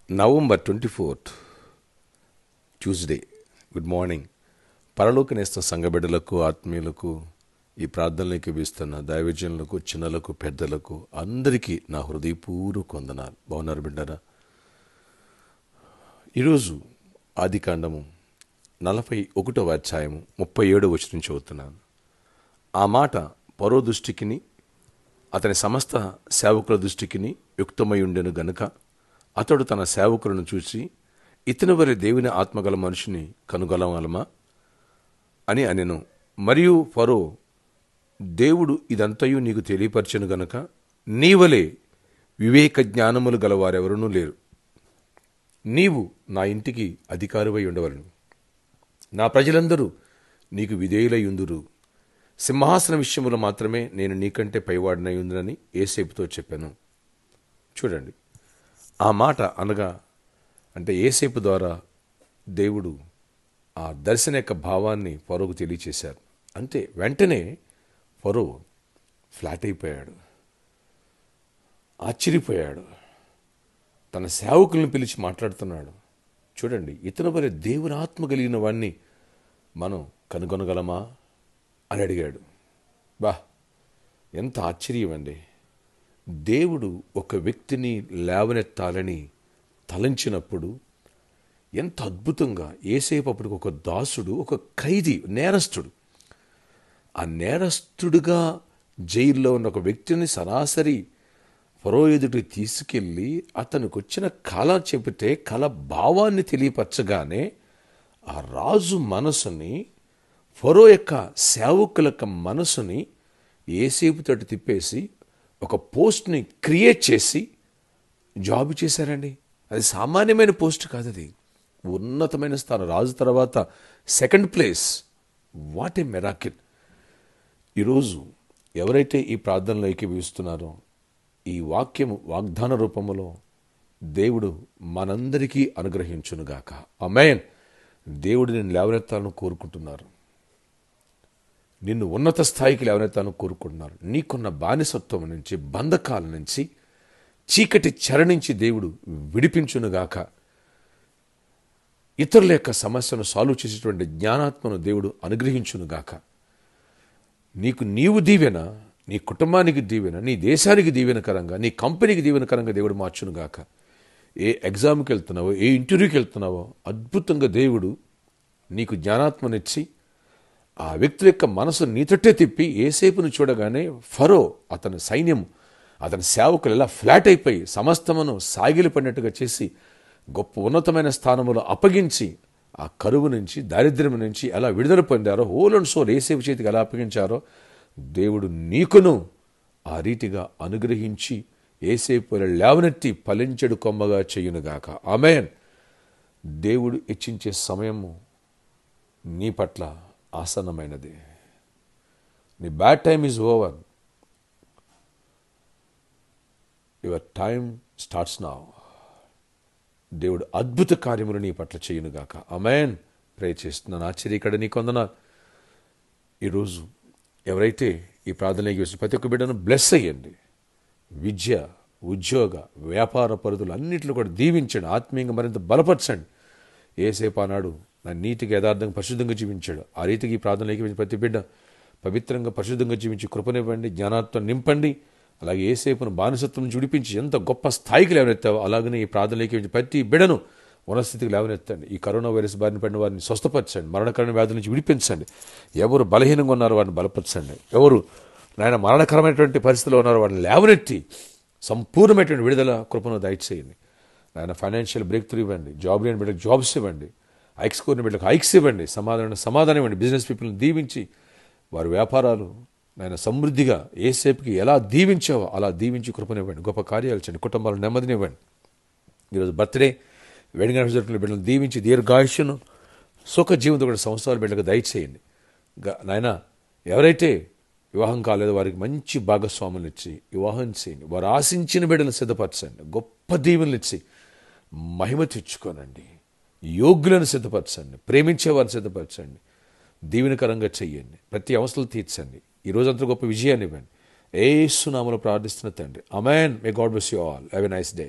November 24th Tuesday. Good morning. పరలోక నేస్తం సంఘబిడ్డలకు, ఆత్మీయులకు, ఈ ప్రార్థనలోకి వీస్తున్న దైవజనులకు, చిన్నలకు, పెద్దలకు అందరికీ నా హృదయపూర్వక వందనాలు. బాగున్నారు బిడ్డరా? ఈరోజు ఆదికాండము 41వ అధ్యాయము 37వ వచనం చదువుతున్నాను. ఆ మాట ఫరో దృష్టికిని అతని సమస్త సేవకుల దృష్టికిని యుక్తమై ఉండెను గనుక అతడు తన సేవకులను చూసి, ఇతని వలె దేవుని ఆత్మగల మనిషిని కనుగొనగలమా అని అనెను. మరియు ఫరో, దేవుడు ఇదంతయు నీకు తెలియపరచెను గనుక నీవలే వివేక జ్ఞానములు గలవారెవరూ లేరు. నీవు నా ఇంటికి అధికారివై ఉండవలను. నా ప్రజలందరూ నీకు విధేయులై ఉందురు. సింహాసన విషయములో మాత్రమే నేను నీకంటే పైవాడినై ఉందని యోసేపుతో చెప్పాను. చూడండి, ఆ మాట అనగా అంటే యోసేపు ద్వారా దేవుడు ఆ దర్శన యొక్క భావాన్ని ఫరోకు తెలియచేశారు. అంతే, వెంటనే ఫరో ఫ్లాట్ అయిపోయాడు, ఆశ్చర్యపోయాడు. తన సేవకులను పిలిచి మాట్లాడుతున్నాడు. చూడండి, ఇతను వలె దేవుని ఆత్మ కలిగిన వాడిని మనం కనుగొనగలమా అని అడిగాడు. ఎంత ఆశ్చర్యం అండి! దేవుడు ఒక వ్యక్తిని లేవనెత్తాలని తలంచినప్పుడు ఎంత అద్భుతంగా, యోసేపు అప్పటికి ఒక దాసుడు, ఒక ఖైదీ, నేరస్తుడు. ఆ నేరస్తుడుగా జైల్లో ఉన్న ఒక వ్యక్తిని సరాసరి ఫరో ఎదుటికి తీసుకెళ్ళి అతనికి వచ్చిన కళ చెబితే కళ భావాన్ని తెలియపరచగానే ఆ రాజు మనసుని, ఫరో యొక్క సేవకుల యొక్క మనసుని యోసేపు తోటి తిప్పేసి ఒక పోస్ట్ని క్రియేట్ చేసి జాబ్ చేశారండి. అది సామాన్యమైన పోస్ట్ కాదు, అది ఉన్నతమైన స్థానం. రాజు తర్వాత second place. What a miracle! ఈరోజు ఎవరైతే ఈ ప్రార్థనలో ఏకీభవిస్తున్నారో, ఈ వాక్యము వాగ్దాన రూపములో దేవుడు మనందరికీ అనుగ్రహించునుగాక. ఆమేన్. దేవుడు నిన్ను లేవనెత్తాలని కోరుకుంటున్నారు. నిన్ను ఉన్నత స్థాయికి లేవనెత్తాలని కోరుకుంటున్నారు. నీకున్న బానిసత్వం నుంచి, బంధకాల నుంచి, చీకటి చెర నుంచి దేవుడు విడిపించునుగాక. ఇతరుల యొక్క సమస్యను సాల్వ్ చేసేటువంటి జ్ఞానాత్మను దేవుడు అనుగ్రహించునుగాక. నీవు దీవెన, నీ కుటుంబానికి దీవెన, నీ దేశానికి దీవెనకరంగా, నీ కంపెనీకి దీవెనకరంగా దేవుడు మార్చునుగాక. ఏ ఎగ్జామ్కి వెళ్తున్నావో, ఏ ఇంటర్వ్యూకి వెళ్తున్నావో అద్భుతంగా దేవుడు నీకు జ్ఞానాత్మనిచ్చి ఆ వ్యక్తుల యొక్క మనసు నీతోటే తిప్పి, యోసేపును చూడగానే ఫరో, అతని సైన్యం, అతని సేవకులు ఎలా ఫ్లాట్ అయిపోయి సమస్తమును సాగిలిపడినట్టుగా చేసి గొప్ప ఉన్నతమైన స్థానములో అప్పగించి ఆ కరువు నుంచి, దారిద్ర్యం నుంచి ఎలా విడుదల పొందారో, హోల్ అండ్ సోల్ యోసేపు చేతికి ఎలా అప్పగించారో దేవుడు నీకును ఆ రీతిగా అనుగ్రహించి యోసేపు లేవనెత్తి ఫలించెడు కొమ్మగా చేయునుగాక. ఆమేన్. దేవుడు ఇచ్చించే సమయము నీ పట్ల ఆసన్నమైనది. నీ bad time is over. Your time starts now. దేవుడు అద్భుత కార్యములు నీ పట్ల చేయునుగాక. ఆమేన్. ప్రే చేస్తున్నాను. ఆశ్చర్యకడ నీకు వందనాలు. ఈరోజు ఎవరైతే ఈ ప్రార్థనకి వచ్చి ప్రతి ఒక్క బిడ్డను బ్లెస్ అయ్యండి. విద్య, ఉద్యోగ, వ్యాపార పరిధులు అన్నింటిలో కూడా దీవించండి. ఆత్మీయంగా మరింత బలపరచండి. యోసేపు ఆనాడు నా నీతిగా, యథార్థంగా, పరిశుద్ధంగా జీవించాడు. ఆ రీతికి ఈ ప్రార్థనలోకి ప్రతి బిడ్డ పవిత్రంగా, పరిశుద్ధంగా జీవించి కృపనివ్వండి, జ్ఞానాత్వం నింపండి. అలాగే యోసేపును బానిసత్వం నుంచి విడిపించి ఎంత గొప్ప స్థాయికి లేవనెత్తావో అలాగనే ఈ ప్రార్థనలోకి ప్రతి బిడ్డను ఉన్నస్థితికి లేవనెత్తండి. ఈ కరోనా వైరస్ బారిన పడిన వారిని స్వస్థపరచండి. మరణకరమైన వ్యాధుల నుంచి విడిపించండి. ఎవరు బలహీనంగా ఉన్నారో వారిని బలపరచండి. ఎవరు నాయన మరణకరమైనటువంటి పరిస్థితిలో ఉన్నారో వారిని లేవనెత్తి సంపూర్ణమైనటువంటి విడుదల కృపను దయచేయండి. నాయన ఫైనాన్షియల్ బ్రేక్ త్రూ ఇవ్వండి. జాబ్ లేని బిడ్డలకు జాబ్స్ ఇవ్వండి. ఐక్స్ కోరిన బిడ్డలకు ఐక్స్ ఇవ్వండి. సమాధానం ఇవ్వండి. బిజినెస్ పీపుల్ని దీవించి వారి వ్యాపారాలు నాయన సమృద్ధిగా యోసేపుకి ఎలా దీవించావో అలా దీవించి కృపనివ్వండి. గొప్ప కార్యాలు చేయండి. కుటుంబాలను నెమ్మదినివ్వండి. ఈరోజు బర్త్డే, వెడ్డింగ్ జరుగుతున్న బిడ్డలను దీవించి దీర్ఘాయుష్యను, సుఖ జీవంతో కూడా సంవత్సరాల బిడ్డలకు దయచేయండి. నాయన ఎవరైతే వివాహం కాలేదో వారికి మంచి భాగస్వాములు ఇచ్చి వివాహం చేయండి. వారు ఆశించిన బిడ్డలను సిద్ధపరచండి. గొప్ప దీవెనలు ఇచ్చి మహిమ తెచ్చుకోనండి. యోగ్యులను సిద్ధపరచండి. ప్రేమించే వారిని సిద్ధపరచండి. దీవెనకరంగా చెయ్యండి. ప్రతి అవసరాలు తీర్చండి. ఈ రోజంతా గొప్ప విజయాన్ని ఇవ్వండి. యేసు నామములో ప్రార్థిస్తున్న తండ్రి. ఆమేన్. May God bless you all. Have a nice day.